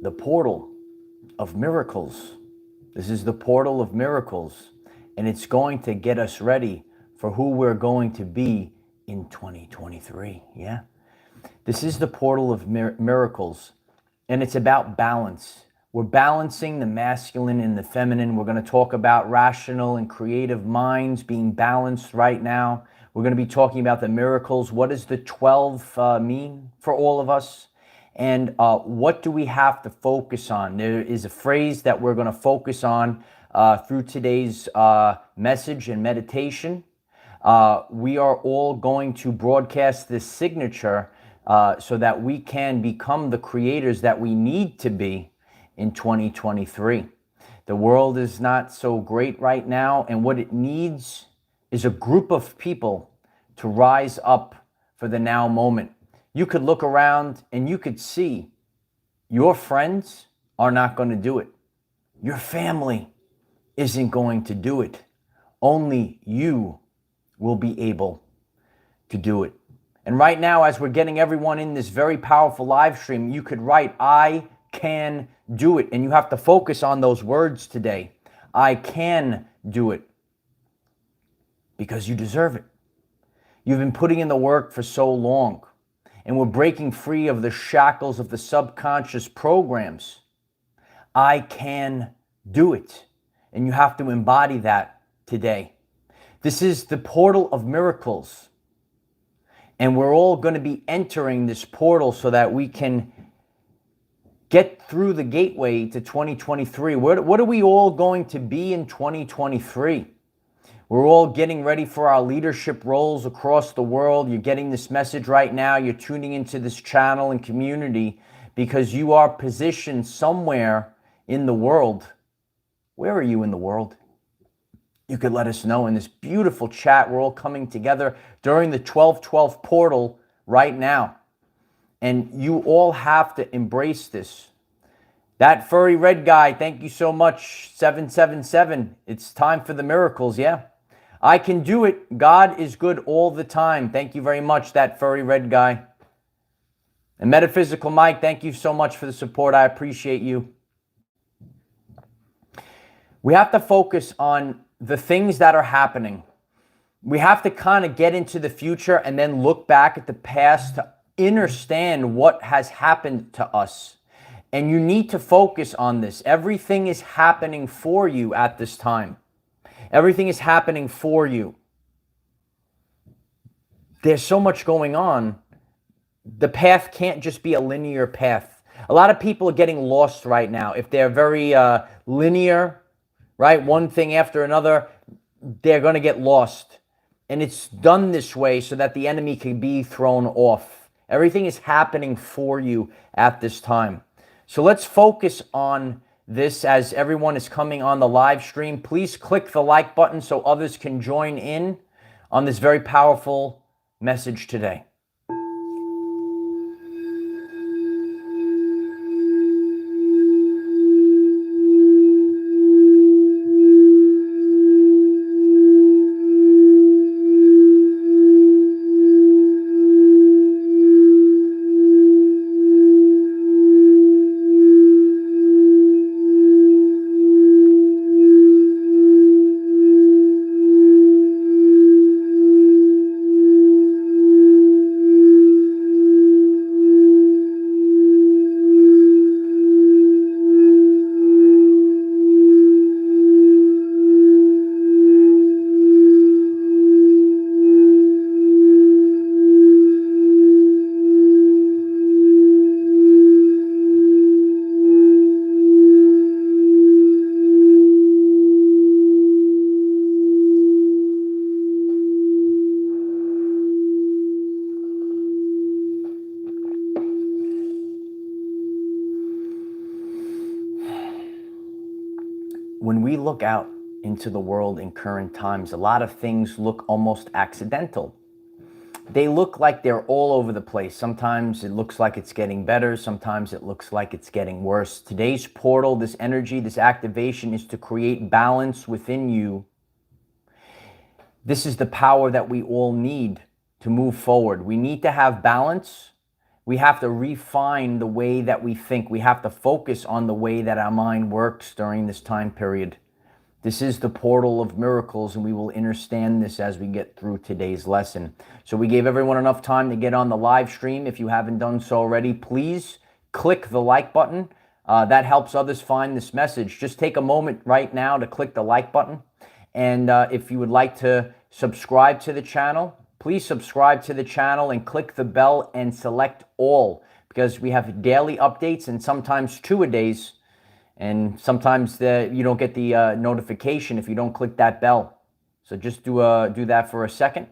the portal of miracles. This is the portal of miracles, and it's going to get us ready for who we're going to be in 2023. Yeah. This is the portal of miracles, and it's about balance. We're balancing the masculine and the feminine. We're going to talk about rational and creative minds being balanced right now. We're going to be talking about the miracles. What does the 12 mean for all of us? And what do we have to focus on? There is a phrase that we're going to focus on through today's message and meditation. We are all going to broadcast this signature so that we can become the creators that we need to be in 2023. The world is not so great right now, and what it needs is a group of people to rise up for the now moment. You could look around and you could see your friends are not going to do it. Your family isn't going to do it. Only you will be able to do it. And right now, as we're getting everyone in this very powerful live stream, you could write, I can do it. And you have to focus on those words today. I can do it. Because you deserve it. You've been putting in the work for so long. And we're breaking free of the shackles of the subconscious programs. I can do it. And you have to embody that today. This is the portal of miracles. And we're all going to be entering this portal so that we can get through the gateway to 2023. What are we all going to be in 2023? We're all getting ready for our leadership roles across the world. You're getting this message right now. You're tuning into this channel and community because you are positioned somewhere in the world. Where are you in the world? You could let us know in this beautiful chat. We're all coming together during the 12/12 portal right now. And you all have to embrace this. That furry red guy, thank you so much, 777. It's time for the miracles, yeah. I can do it. God is good all the time. Thank you very much, that furry red guy. And Metaphysical Mike, thank you so much for the support. I appreciate you. We have to focus on the things that are happening. We have to kind of get into the future and then look back at the past to understand what has happened to us. And you need to focus on this. Everything is happening for you at this time. Everything is happening for you. There's so much going on. The path can't just be a linear path. A lot of people are getting lost right now. If they're very linear, right, one thing after another, they're going to get lost. And it's done this way so that the enemy can be thrown off. Everything is happening for you at this time. So let's focus on this as everyone is coming on the live stream. Please click the like button so others can join in on this very powerful message today. When we look out into the world in current times, a lot of things look almost accidental. They look like they're all over the place. Sometimes it looks like it's getting better. Sometimes it looks like it's getting worse. Today's portal, this energy, this activation is to create balance within you. This is the power that we all need to move forward. We need to have balance We have to refine the way that we think. We have to focus on the way that our mind works during this time period. This is the portal of miracles, and we will understand this as we get through today's lesson. So we gave everyone enough time to get on the live stream. If you haven't done so already, please click the like button. That helps others find this message. Just take a moment right now to click the like button. And if you would like to subscribe to the channel, please subscribe to the channel and click the bell and select all, because we have daily updates and sometimes 2-a-days. And sometimes you don't get the notification if you don't click that bell. So just do that for a second.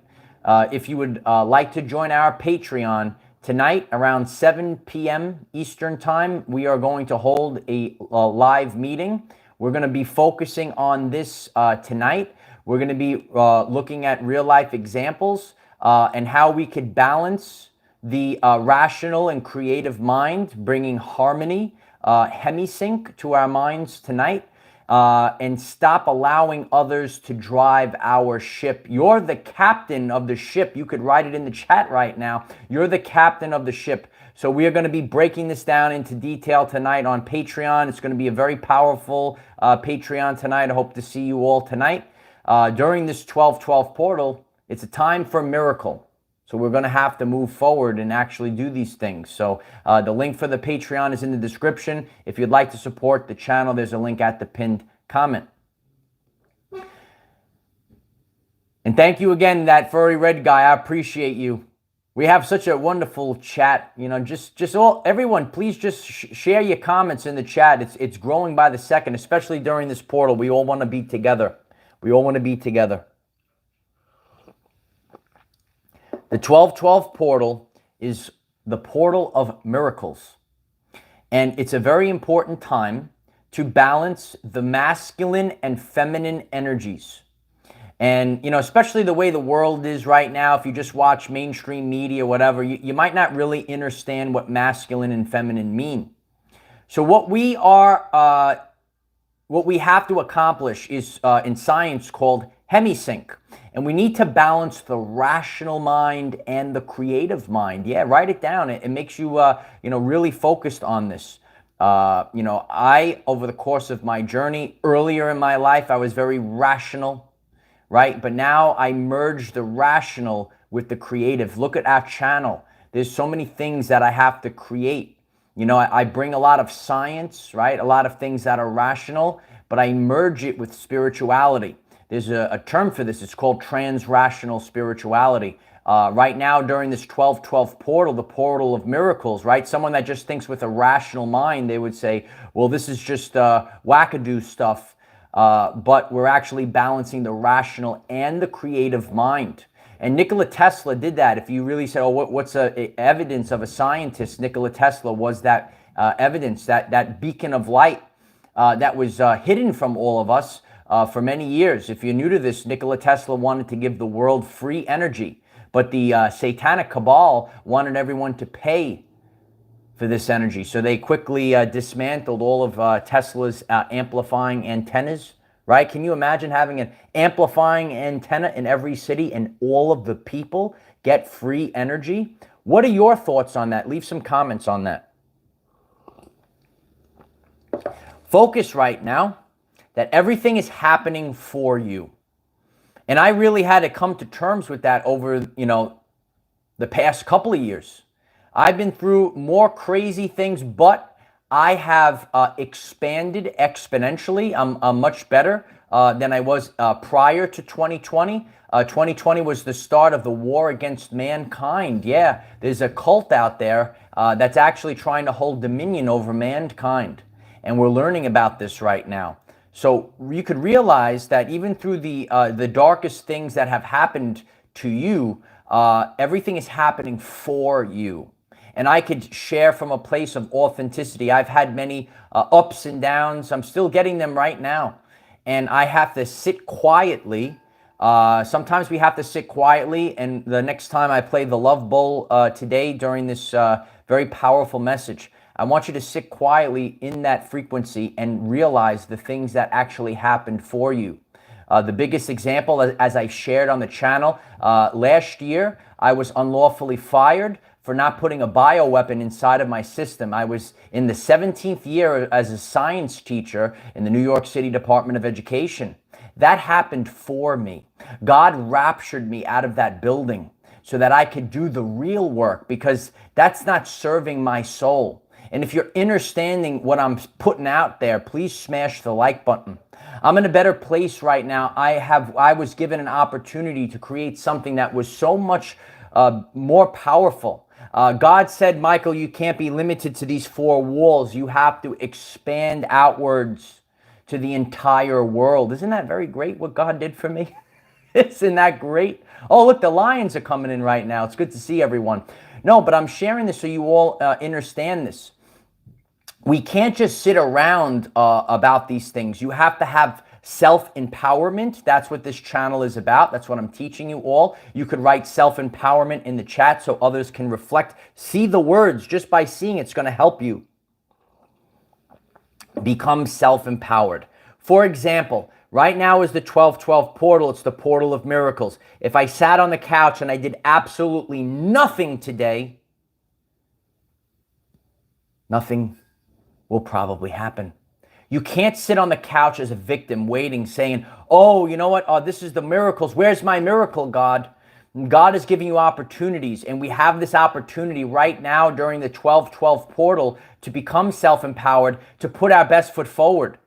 If you would like to join our Patreon, tonight around 7 p.m. Eastern Time, we are going to hold a live meeting. We're going to be focusing on this tonight. We're going to be looking at real-life examples and how we could balance the rational and creative mind, bringing harmony, hemisync to our minds tonight, and stop allowing others to drive our ship. You're the captain of the ship. You could write it in the chat right now. You're the captain of the ship. So we are going to be breaking this down into detail tonight on Patreon. It's going to be a very powerful Patreon tonight. I hope to see you all tonight. During this 12/12 portal, it's a time for miracle. So we're going to have to move forward and actually do these things. So the link for the Patreon is in the description. If you'd like to support the channel, there's a link at the pinned comment. And thank you again, that furry red guy. I appreciate you. We have such a wonderful chat. You know, everyone, please just share your comments in the chat. It's growing by the second, especially during this portal. We all want to be together. We all want to be together. The 12/12 portal is the portal of miracles. And it's a very important time to balance the masculine and feminine energies. And, you know, especially the way the world is right now, if you just watch mainstream media, whatever, you might not really understand what masculine and feminine mean. So what we have to accomplish is in science called hemisync. And we need to balance the rational mind and the creative mind. Yeah, write it down. It makes you, really focused on this. Over the course of my journey, earlier in my life, I was very rational, right? But now I merge the rational with the creative. Look at our channel. There's so many things that I have to create. You know, I bring a lot of science, right? A lot of things that are rational, but I merge it with spirituality. There's a term for this. It's called trans-rational spirituality. Right now, during this 12/12 portal, the portal of miracles, right? Someone that just thinks with a rational mind, they would say, well, this is just wackadoo stuff. But we're actually balancing the rational and the creative mind. And Nikola Tesla did that. If you really say, oh, what's evidence of a scientist? Nikola Tesla was that evidence, that beacon of light that was hidden from all of us for many years. If you're new to this, Nikola Tesla wanted to give the world free energy, but the satanic cabal wanted everyone to pay for this energy. So they quickly dismantled all of Tesla's amplifying antennas, right? Can you imagine having an amplifying antenna in every city and all of the people get free energy? What are your thoughts on that? Leave some comments on that. Focus right now that everything is happening for you. And I really had to come to terms with that over, the past couple of years. I've been through more crazy things, but I have expanded exponentially. I'm much better than I was prior to 2020. 2020 was the start of the war against mankind. Yeah, there's a cult out there that's actually trying to hold dominion over mankind. And we're learning about this right now. So you could realize that even through the darkest things that have happened to you, everything is happening for you. And I could share from a place of authenticity. I've had many ups and downs. I'm still getting them right now. And I have to sit quietly. Sometimes we have to sit quietly. And the next time I play the Love Bowl today during this very powerful message, I want you to sit quietly in that frequency and realize the things that actually happened for you. The biggest example, as I shared on the channel, last year, I was unlawfully fired for not putting a bioweapon inside of my system. I was in the 17th year as a science teacher in the New York City Department of Education. That happened for me. God raptured me out of that building so that I could do the real work, because that's not serving my soul. And if you're understanding what I'm putting out there, please smash the like button. I'm in a better place right now. I was given an opportunity to create something that was so much more powerful. God said, Michael, you can't be limited to these four walls. You have to expand outwards to the entire world. Isn't that very great what God did for me? Isn't that great? Oh, look, the lions are coming in right now. It's good to see everyone. No, but I'm sharing this so you all understand this. We can't just sit around about these things. You have to have self-empowerment. That's what this channel is about. That's what I'm teaching you all. You could write self-empowerment in the chat so others can reflect. See the words. Just by seeing it's going to help you become self-empowered. For example, right now is the 12/12 portal. It's the portal of miracles. If I sat on the couch and I did absolutely nothing today, nothing will probably happen. You can't sit on the couch as a victim waiting, saying, oh, you know what? Oh, this is the miracles. Where's my miracle, God? God is giving you opportunities, and we have this opportunity right now during the 12/12 portal to become self-empowered, to put our best foot forward.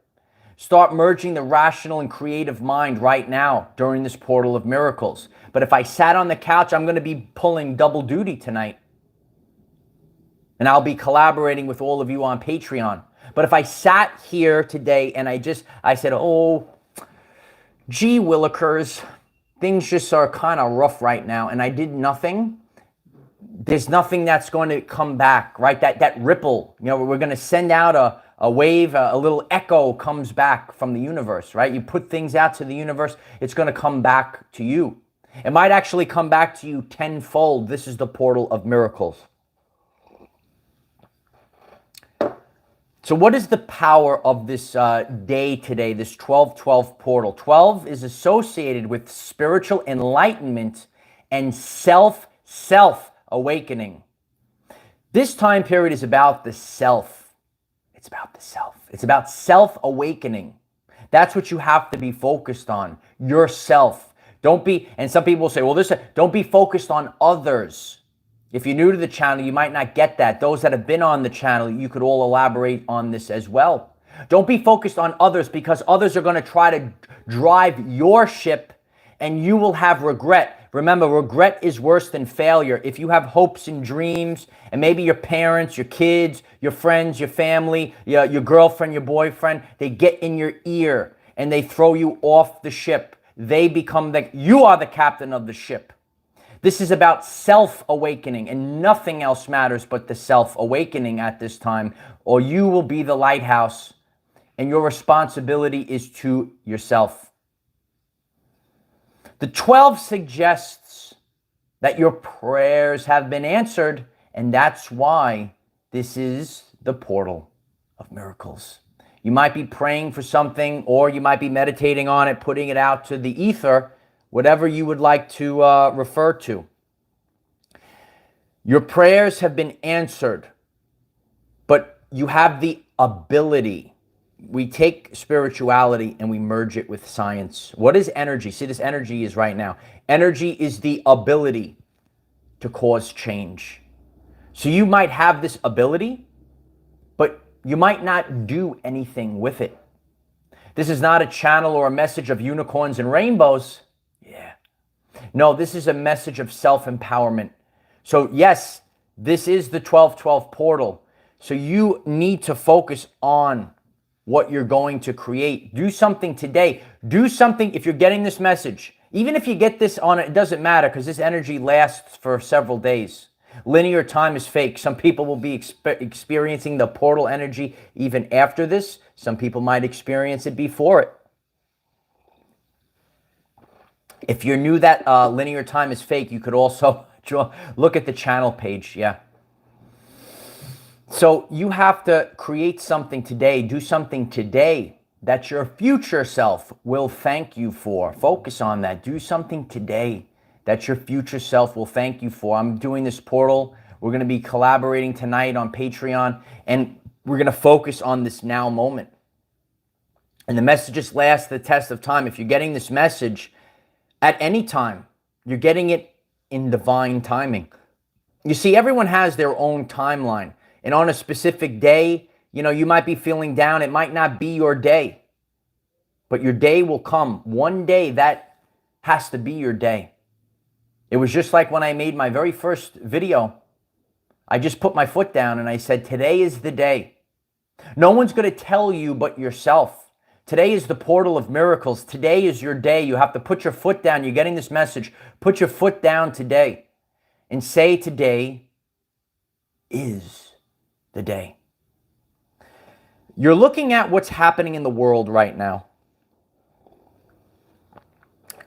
Start merging the rational and creative mind right now during this portal of miracles. But if I sat on the couch, I'm going to be pulling double duty tonight. And I'll be collaborating with all of you on Patreon. But if I sat here today and I said, oh, gee willikers, things just are kind of rough right now, and I did nothing, there's nothing that's going to come back, right? That ripple, you know, we're going to send out a wave, a little echo comes back from the universe, right? You put things out to the universe, it's going to come back to you. It might actually come back to you tenfold. This is the portal of miracles. So what is the power of this day today, this 12/12 portal? 12 is associated with spiritual enlightenment and self-awakening. This time period is about the self. It's about the self. It's about self-awakening. That's what you have to be focused on, yourself. And some people say, well, don't be focused on others. If you're new to the channel, you might not get that. Those that have been on the channel, you could all elaborate on this as well. Don't be focused on others, because others are going to try to drive your ship and you will have regret. Remember, regret is worse than failure. If you have hopes and dreams, and maybe your parents, your kids, your friends, your family, your girlfriend, your boyfriend, they get in your ear and they throw you off the ship. You are the captain of the ship. This is about self-awakening, and nothing else matters but the self-awakening at this time, or you will be the lighthouse, and your responsibility is to yourself. The 12 suggests that your prayers have been answered, and that's why this is the portal of miracles. You might be praying for something, or you might be meditating on it, putting it out to the ether, whatever you would like to refer to. Your prayers have been answered, but you have the ability. We take spirituality and we merge it with science. What is energy? See, this energy is right now. Energy is the ability to cause change. So you might have this ability, but you might not do anything with it. This is not a channel or a message of unicorns and rainbows. No, this is a message of self-empowerment. So yes, this is the 12/12 portal. So you need to focus on what you're going to create. Do something today. Do something if you're getting this message. Even if you get this on it doesn't matter, because this energy lasts for several days. Linear time is fake. Some people will be experiencing the portal energy even after this. Some people might experience it before it. If you're new that linear time is fake, you could also look at the channel page. Yeah. So you have to create something today, do something today that your future self will thank you for. Focus on that. Do something today that your future self will thank you for. I'm doing this portal We're going to be collaborating tonight on Patreon, and we're going to focus on this now moment. And the messages last the test of time. If you're getting this message at any time, you're getting it in divine timing. You see, everyone has their own timeline. And on a specific day, you might be feeling down. It might not be your day. But your day will come. One day, that has to be your day. It was just like when I made my very first video. I just put my foot down and I said, today is the day. No one's going to tell you but yourself. Today is the portal of miracles. Today is your day. You have to put your foot down. You're getting this message. Put your foot down today and say today is the day. You're looking at what's happening in the world right now.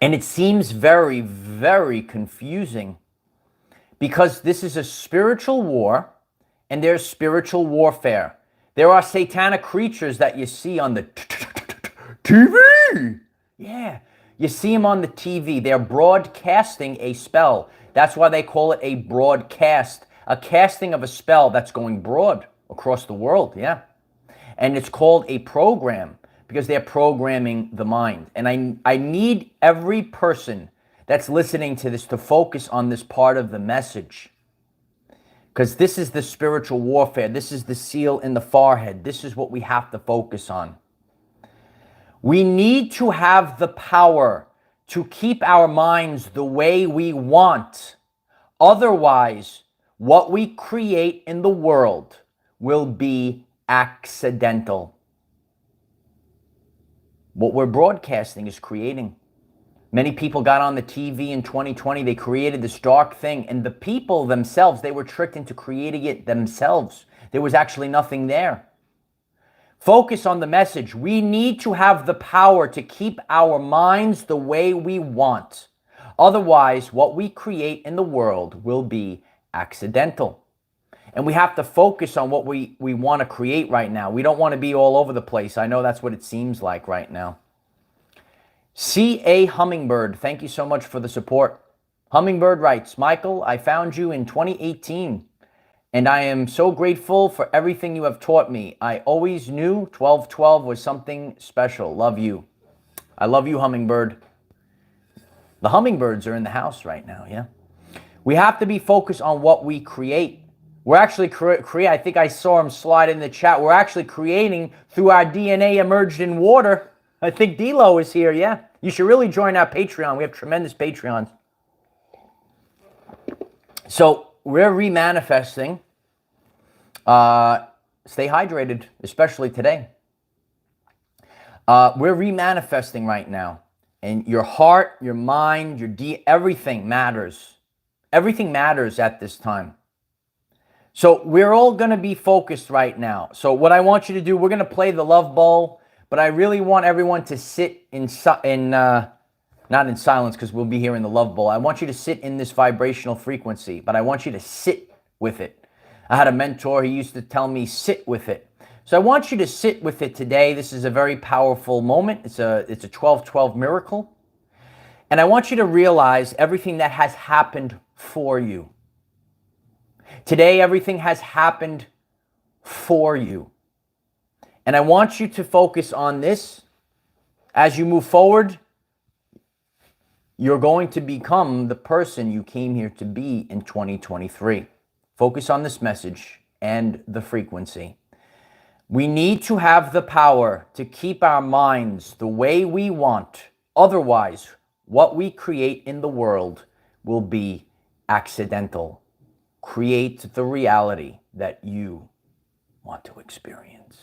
And it seems very, very confusing because this is a spiritual war and there's spiritual warfare. There are satanic creatures that you see on the TV. Yeah, you see them on the TV. They're broadcasting a spell. That's why they call it a broadcast, a casting of a spell that's going broad across the world, yeah. And it's called a program because they're programming the mind. And I need every person that's listening to this to focus on this part of the message. Because this is the spiritual warfare. This is the seal in the forehead. This is what we have to focus on. We need to have the power to keep our minds the way we want. Otherwise, what we create in the world will be accidental. What we're broadcasting is creating. Many people got on the TV in 2020. They created this dark thing. And the people themselves, they were tricked into creating it themselves. There was actually nothing there. Focus on the message. We need to have the power to keep our minds the way we want. Otherwise, what we create in the world will be accidental. And we have to focus on what we want to create right now. We don't want to be all over the place. I know that's what it seems like right now. C.A. Hummingbird, thank you so much for the support. Hummingbird writes, Michael, I found you in 2018. And I am so grateful for everything you have taught me. I always knew 1212 was something special. Love you. I love you, Hummingbird. The hummingbirds are in the house right now, yeah? We have to be focused on what we create. We're actually I think I saw him slide in the chat. We're actually creating through our DNA emerged in water. I think D-Lo is here, yeah? You should really join our Patreon. We have tremendous Patreons. So, we're remanifesting. Stay hydrated, especially today. We're remanifesting right now. And your heart, your mind, everything matters. Everything matters at this time. So we're all going to be focused right now. So what I want you to do, we're going to play the love bowl. But I really want everyone to sit not in silence because we'll be here in the love bowl. I want you to sit in this vibrational frequency, but I want you to sit with it. I had a mentor, he used to tell me, sit with it. So I want you to sit with it today. This is a very powerful moment. It's a 12-12 miracle. And I want you to realize everything that has happened for you. Today, everything has happened for you. And I want you to focus on this. As you move forward, you're going to become the person you came here to be in 2023. Focus on this message and the frequency. We need to have the power to keep our minds the way we want. Otherwise, what we create in the world will be accidental. Create the reality that you want to experience.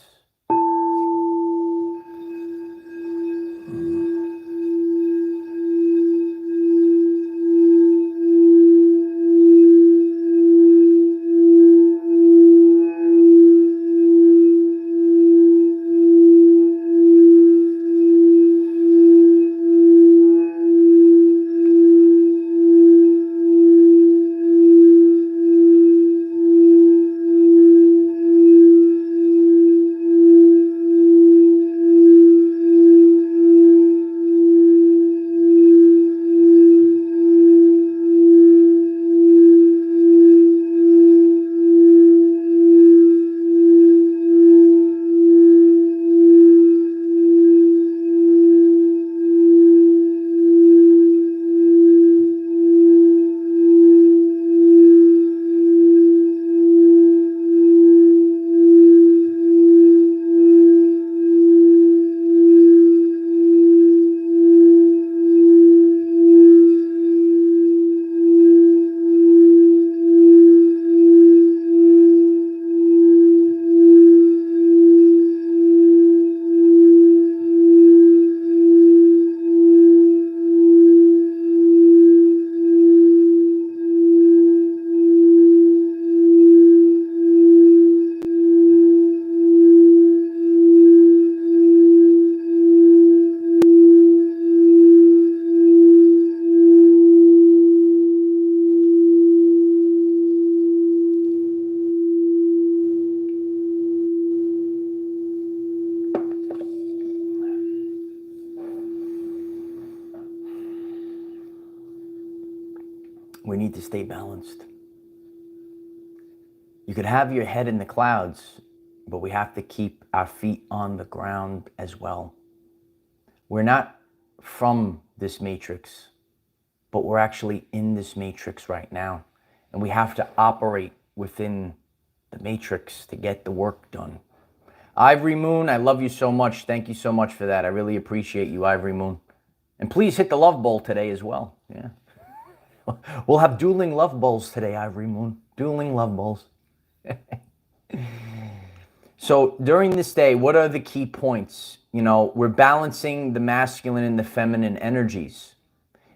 We need to stay balanced. You could have your head in the clouds, but we have to keep our feet on the ground as well. We're not from this matrix, but we're actually in this matrix right now. And we have to operate within the matrix to get the work done. Ivory Moon, I love you so much. Thank you so much for that. I really appreciate you, Ivory Moon. And please hit the love bowl today as well. Yeah. We'll have dueling love bowls today, Ivory Moon. Dueling love bowls. So during this day, what are the key points? You know, we're balancing the masculine and the feminine energies.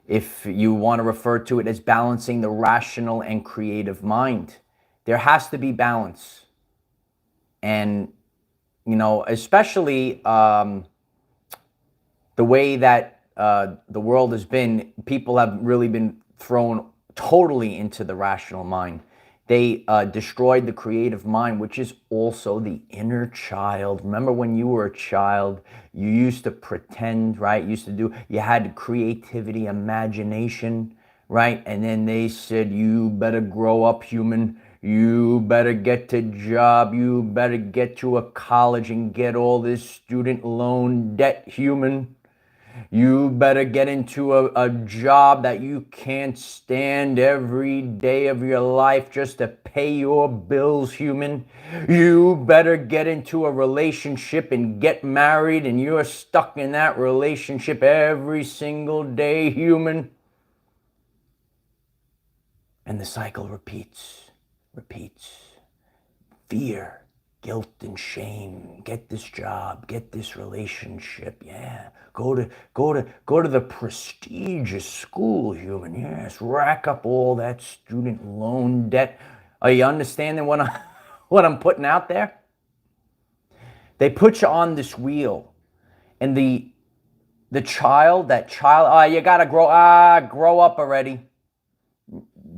If you want to refer to it as balancing the rational and creative mind, there has to be balance. And, you know, especially the way that the world has been, people have really been thrown totally into the rational mind. They destroyed the creative mind, which is also the inner child. Remember when you were a child, you used to pretend, right? You had creativity, imagination, right? And then they said, you better grow up, human. You better get to job. You better get to a college and get all this student loan debt, human. You better get into a job that you can't stand every day of your life just to pay your bills, human. You better get into a relationship and get married, and you're stuck in that relationship every single day, human. And the cycle repeats. Fear, guilt and shame. Get this job, get this relationship. Yeah. Go to the prestigious school, human. Yes. Rack up all that student loan debt. Are you understanding what I'm putting out there? They put you on this wheel, and the child, you gotta grow up already.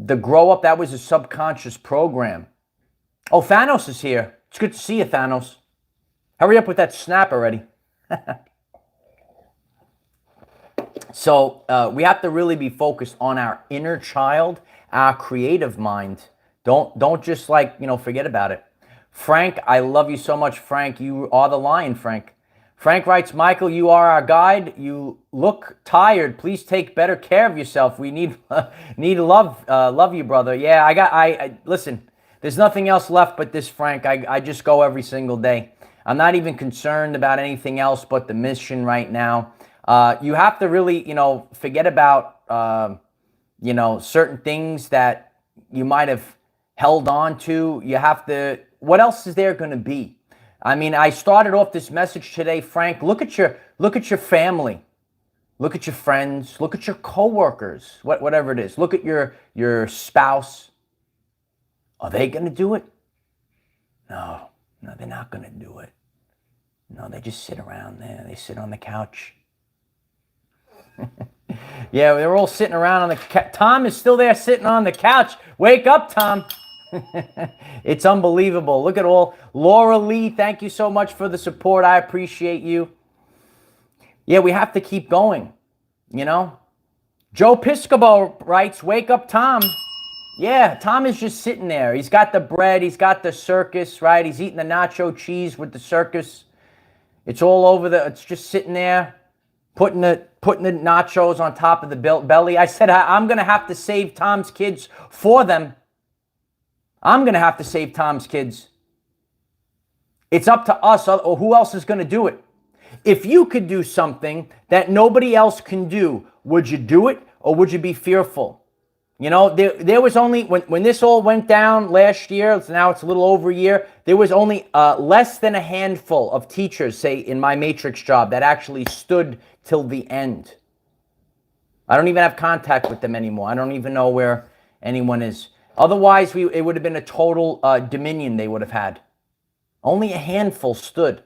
The grow up, that was a subconscious program. Oh, Thanos is here. It's good to see you, Thanos. Hurry up with that snap already. So we have to really be focused on our inner child, our creative mind. Don't just forget about it. Frank, I love you so much, Frank. You are the lion, Frank. Frank writes, Michael, you are our guide. You look tired. Please take better care of yourself. We need love you, brother. Yeah, I listen. There's nothing else left but this, Frank. I just go every single day. I'm not even concerned about anything else but the mission right now. You have to really, forget about, certain things that you might have held on to. You have to, what else is there going to be? I mean, I started off this message today, Frank. Look at your family. Look at your friends. Look at your coworkers, whatever it is. Look at your spouse. Are they going to do it? No, they're not going to do it. No, they just sit around there. They sit on the couch. Yeah, they're all sitting around on the couch. Tom is still there sitting on the couch. Wake up, Tom. It's unbelievable. Look at all. Laura Lee, thank you so much for the support. I appreciate you. Yeah, we have to keep going, Joe Piscopo writes, wake up, Tom. Yeah, Tom is just sitting there. He's got the bread. He's got the circus, right? He's eating the nacho cheese with the circus. It's all over it's just sitting there, putting the nachos on top of the belly. I said, I'm going to have to save Tom's kids for them. I'm going to have to save Tom's kids. It's up to us, or who else is going to do it? If you could do something that nobody else can do, would you do it, or would you be fearful? There was only, when this all went down last year, now it's a little over a year, there was only less than a handful of teachers, say, in my matrix job that actually stood till the end. I don't even have contact with them anymore. I don't even know where anyone is. Otherwise, it would have been a total dominion they would have had. Only a handful stood.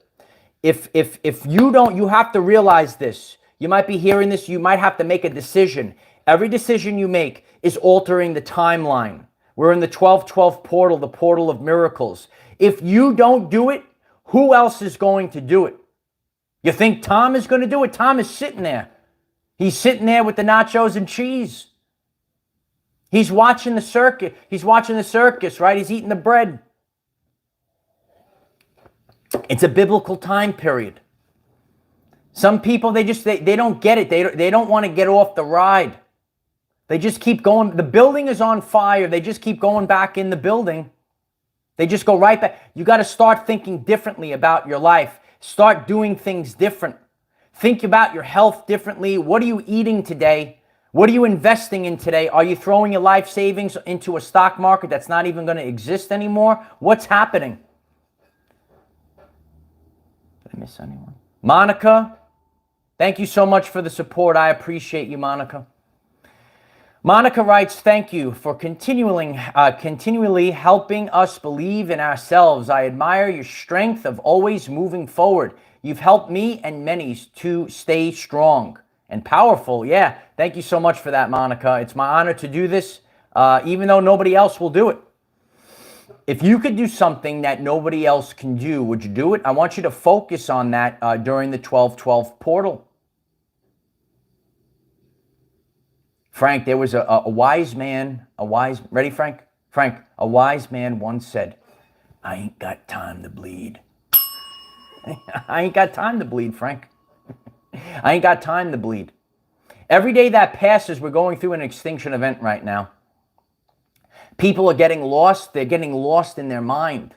If you don't, you have to realize this. You might be hearing this. You might have to make a decision. Every decision you make is altering the timeline. We're in the 12-12 portal, the portal of miracles. If you don't do it, who else is going to do it? You think Tom is going to do it? Tom is sitting there. He's sitting there with the nachos and cheese. He's watching the circus. He's watching the circus, right? He's eating the bread. It's a biblical time period. Some people, they don't get it. They don't want to get off the ride. They just keep going. The building is on fire. They just keep going back in the building. They just go right back. You got to start thinking differently about your life. Start doing things different. Think about your health differently. What are you eating today? What are you investing in today? Are you throwing your life savings into a stock market that's not even going to exist anymore? What's happening? Did I miss anyone? Monica, thank you so much for the support. I appreciate you, Monica. Monica writes, thank you for continually helping us believe in ourselves. I admire your strength of always moving forward. You've helped me and many to stay strong and powerful. Yeah, thank you so much for that, Monica. It's my honor to do this, even though nobody else will do it. If you could do something that nobody else can do, would you do it? I want you to focus on that during the 12/12 portal. Frank, there was a wise man, ready, Frank? Frank, a wise man once said, I ain't got time to bleed. I ain't got time to bleed, Frank. I ain't got time to bleed. Every day that passes, we're going through an extinction event right now. People are getting lost. They're getting lost in their mind.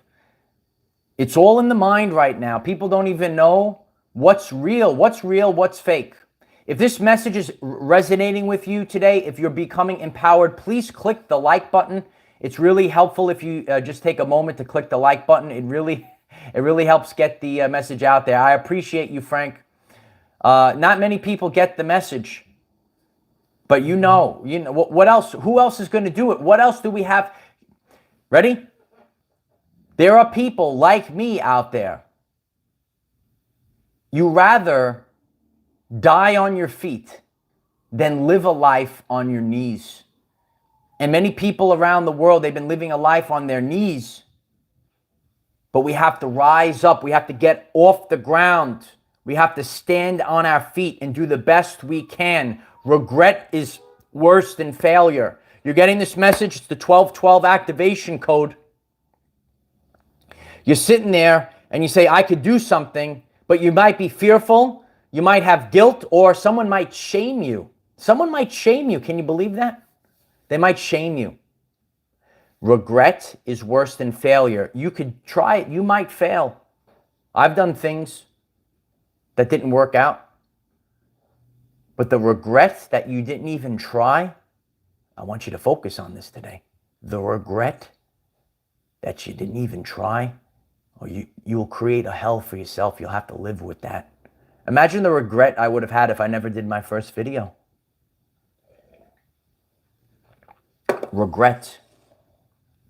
It's all in the mind right now. People don't even know what's real, what's fake. If this message is resonating with you today, if you're becoming empowered, please click the like button. It's really helpful if you just take a moment to click the like button. It really helps get the message out there. I appreciate you, Frank. Not many people get the message, but you know what else? Who else is going to do it? What else do we have? Ready? There are people like me out there. You rather die on your feet than live a life on your knees. And many people around the world, they've been living a life on their knees. But we have to rise up. We have to get off the ground. We have to stand on our feet and do the best we can. Regret is worse than failure. You're getting this message. It's the 12/12 activation code. You're sitting there and you say, I could do something, but you might be fearful. You might have guilt, or someone might shame you. Someone might shame you. Can you believe that? They might shame you. Regret is worse than failure. You could try it. You might fail. I've done things that didn't work out. But the regret that you didn't even try, I want you to focus on this today. The regret that you didn't even try, or you'll create a hell for yourself. You'll have to live with that. Imagine the regret I would have had if I never did my first video. Regret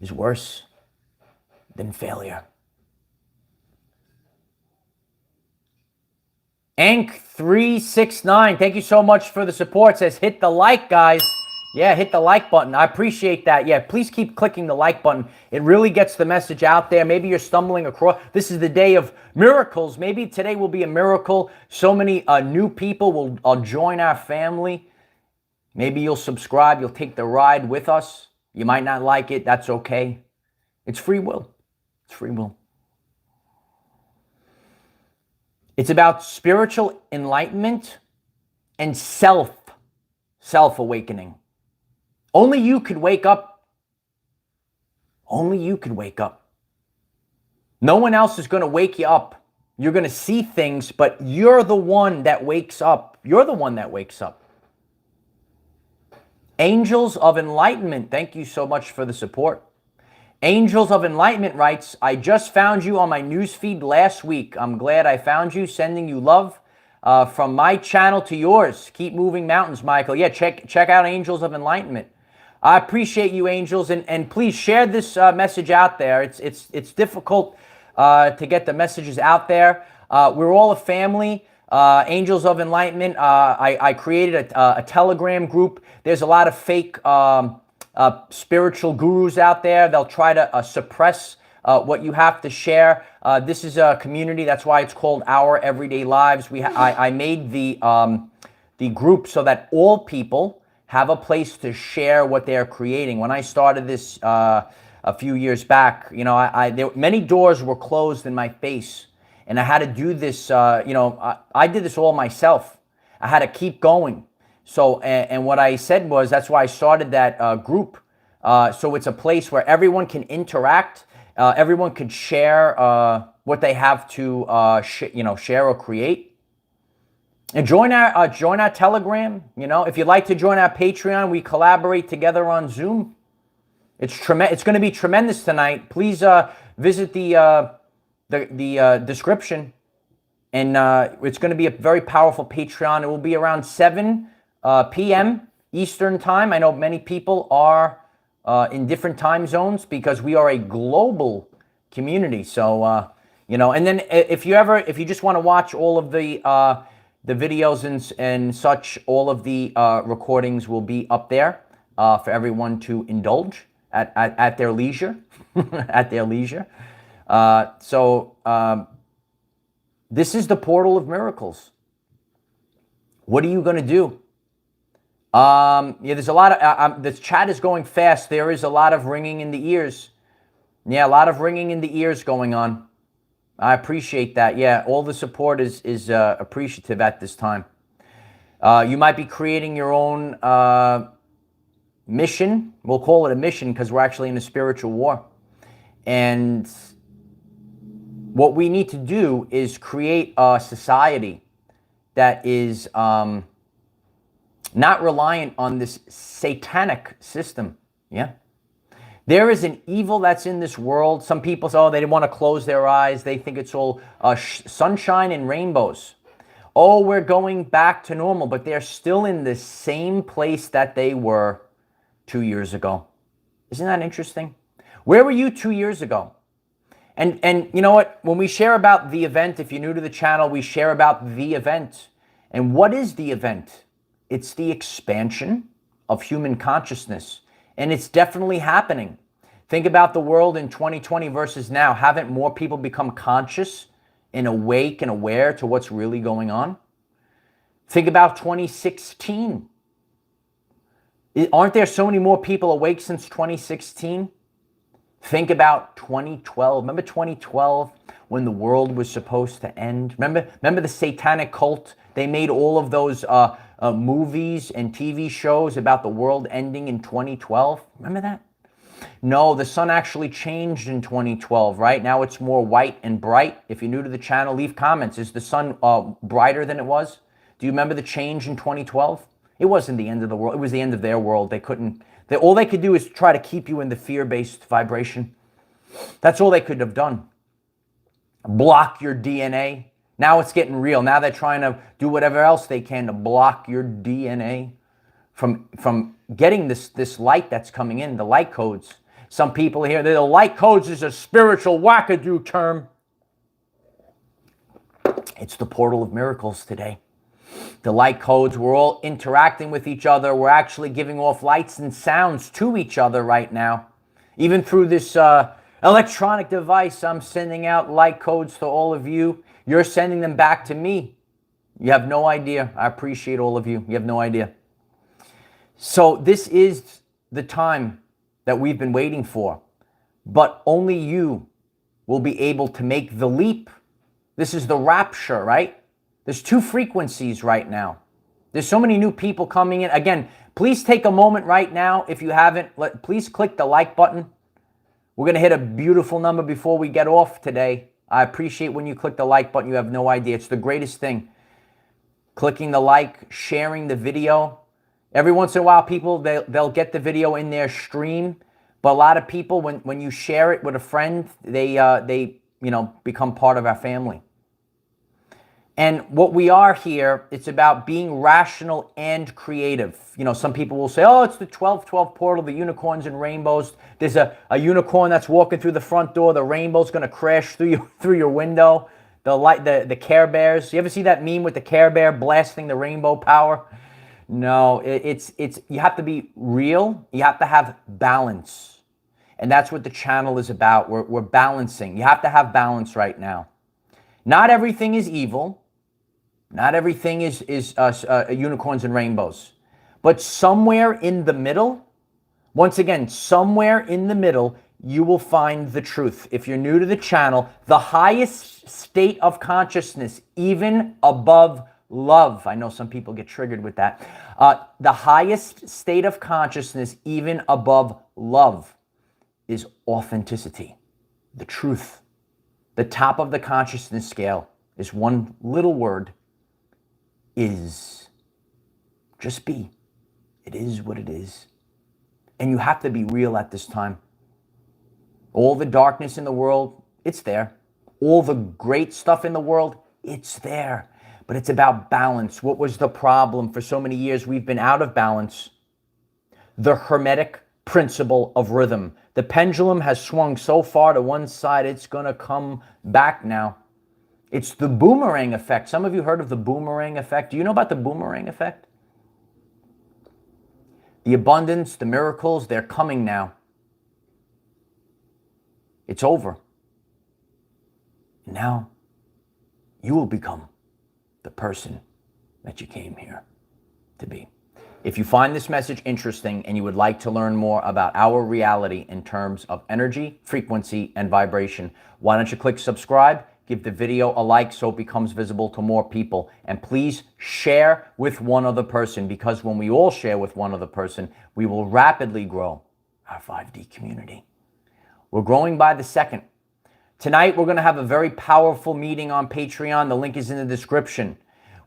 is worse than failure. Ank369, thank you so much for the support. Says hit the like, guys. Yeah, hit the like button. I appreciate that. Yeah, please keep clicking the like button. It really gets the message out there. Maybe you're stumbling across. This is the day of miracles. Maybe today will be a miracle. So many new people will join our family. Maybe you'll subscribe. You'll take the ride with us. You might not like it. That's okay. It's free will. It's free will. It's about spiritual enlightenment and self-awakening. Only you could wake up. Only you could wake up. No one else is going to wake you up. You're going to see things, but you're the one that wakes up. You're the one that wakes up. Angels of Enlightenment, thank you so much for the support. Angels of Enlightenment writes, I just found you on my newsfeed last week. I'm glad I found you. Sending you love from my channel to yours. Keep moving mountains, Michael. Yeah, check out Angels of Enlightenment. I appreciate you, angels, and please share this message out there. It's difficult to get the messages out there. We're all a family. Angels of Enlightenment. I created a Telegram group. There's a lot of fake spiritual gurus out there. They'll try to suppress what you have to share. This is a community. That's why it's called Our Everyday Lives. I made the group so that all people have a place to share what they're creating. When I started this a few years back, you know, many doors were closed in my face, and I had to do this. You know, I did this all myself. I had to keep going. So, and what I said was, that's why I started that group. So it's a place where everyone can interact. Everyone could share what they have to, you know, share or create. And join our Telegram. You know, if you'd like to join our Patreon, we collaborate together on Zoom. It's going to be tremendous tonight. Please visit the description, and it's going to be a very powerful Patreon. It will be around 7 p.m. Eastern time. I know many people are in different time zones because we are a global community. So you know, and then if you just want to watch all of the videos and such, all of the recordings will be up there for everyone to indulge at their leisure, at their leisure. This is the portal of miracles. What are you going to do? Yeah, there's a lot of, this chat is going fast. There is a lot of ringing in the ears. Yeah, a lot of ringing in the ears going on. I appreciate that. Yeah, all the support is appreciative at this time. You might be creating your own mission. We'll call it a mission because we're actually in a spiritual war. And what we need to do is create a society that is not reliant on this satanic system. Yeah. There is an evil that's in this world. Some people say, oh, they want to close their eyes. They think it's all sunshine and rainbows. Oh, we're going back to normal, but they're still in the same place that they were 2 years ago. Isn't that interesting? Where were you 2 years ago? And you know what? When we share about the event, if you're new to the channel, we share about the event. And what is the event? It's the expansion of human consciousness. And it's definitely happening. Think about the world in 2020 versus now. Haven't more people become conscious and awake and aware to what's really going on? Think about 2016. Aren't there so many more people awake since 2016? Think about 2012. Remember 2012 when the world was supposed to end? Remember the satanic cult? They made all of those movies and TV shows about the world ending in 2012. Remember that? No, the sun actually changed in 2012, right? Now it's more white and bright. If you're new to the channel, leave comments. Is the sun brighter than it was? Do you remember the change in 2012? It wasn't the end of the world. It was the end of their world. All they could do is try to keep you in the fear-based vibration. That's all they could have done. Block your DNA. Now it's getting real. Now they're trying to do whatever else they can to block your DNA from getting this light that's coming in, the light codes. Some people here, the light codes is a spiritual wackadoo term. It's the portal of miracles today. The light codes, we're all interacting with each other. We're actually giving off lights and sounds to each other right now. Even through this electronic device, I'm sending out light codes to all of you. You're sending them back to me. You have no idea. I appreciate all of you. You have no idea. So this is the time that we've been waiting for. But only you will be able to make the leap. This is the rapture, right? There's two frequencies right now. There's so many new people coming in. Again, please take a moment right now. If you haven't, please click the like button. We're going to hit a beautiful number before we get off today. I appreciate when you click the like button. You have no idea. It's the greatest thing. Clicking the like, sharing the video. Every once in a while, people, they'll get the video in their stream. But a lot of people, when you share it with a friend, they become part of our family. And what we are here, it's about being rational and creative. You know, some people will say, oh, it's the 12-12 portal, the unicorns and rainbows. There's a unicorn that's walking through the front door. The rainbow's going to crash through your window. The Care Bears. You ever see that meme with the Care Bear blasting the rainbow power? No, it's you have to be real. You have to have balance. And that's what the channel is about. We're balancing. You have to have balance right now. Not everything is evil. Not everything is unicorns and rainbows. But somewhere in the middle, once again, somewhere in the middle, you will find the truth. If you're new to the channel, the highest state of consciousness, even above love. I know some people get triggered with that. The highest state of consciousness, even above love, is authenticity, the truth. The top of the consciousness scale is one little word, is. Just be. It is what it is. And you have to be real at this time. All the darkness in the world, it's there. All the great stuff in the world, it's there. But it's about balance. What was the problem? For so many years, we've been out of balance. The hermetic principle of rhythm. The pendulum has swung so far to one side, it's going to come back now. It's the boomerang effect. Some of you heard of the boomerang effect. Do you know about the boomerang effect? The abundance, the miracles, they're coming now. It's over. Now, you will become the person that you came here to be. If you find this message interesting and you would like to learn more about our reality in terms of energy, frequency, and vibration, why don't you click subscribe, give the video a like so it becomes visible to more people, and please share with one other person, because when we all share with one other person, we will rapidly grow our 5D community. We're growing by the second. Tonight, we're going to have a very powerful meeting on Patreon. The link is in the description.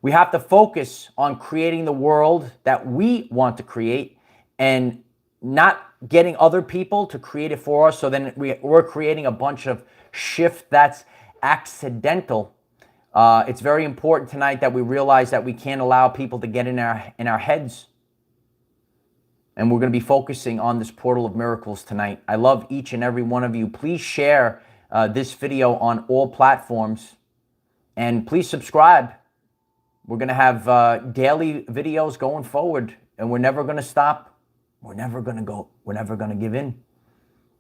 We have to focus on creating the world that we want to create and not getting other people to create it for us. So then we're creating a bunch of shift that's accidental. It's very important tonight that we realize that we can't allow people to get in our heads. And we're going to be focusing on this portal of miracles tonight. I love each and every one of you. Please share this video on all platforms. And please subscribe. We're going to have daily videos going forward. And we're never going to stop. We're never going to go. We're never going to give in.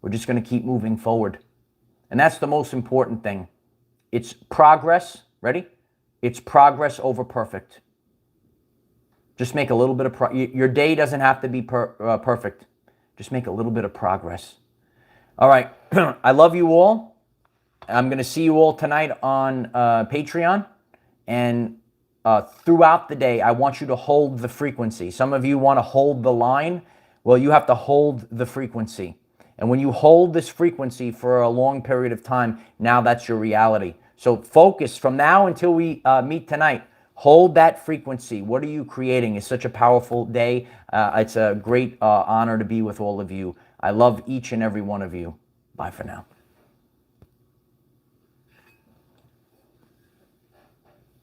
We're just going to keep moving forward. And that's the most important thing. It's progress. Ready? It's progress over perfect. Just make a little bit of your day doesn't have to be perfect. Just make a little bit of progress. All right. I love you all. I'm going to see you all tonight on Patreon. And throughout the day, I want you to hold the frequency. Some of you want to hold the line. Well, you have to hold the frequency. And when you hold this frequency for a long period of time, now that's your reality. So focus from now until we meet tonight. Hold that frequency. What are you creating? It's such a powerful day. It's a great honor to be with all of you. I love each and every one of you. Bye for now.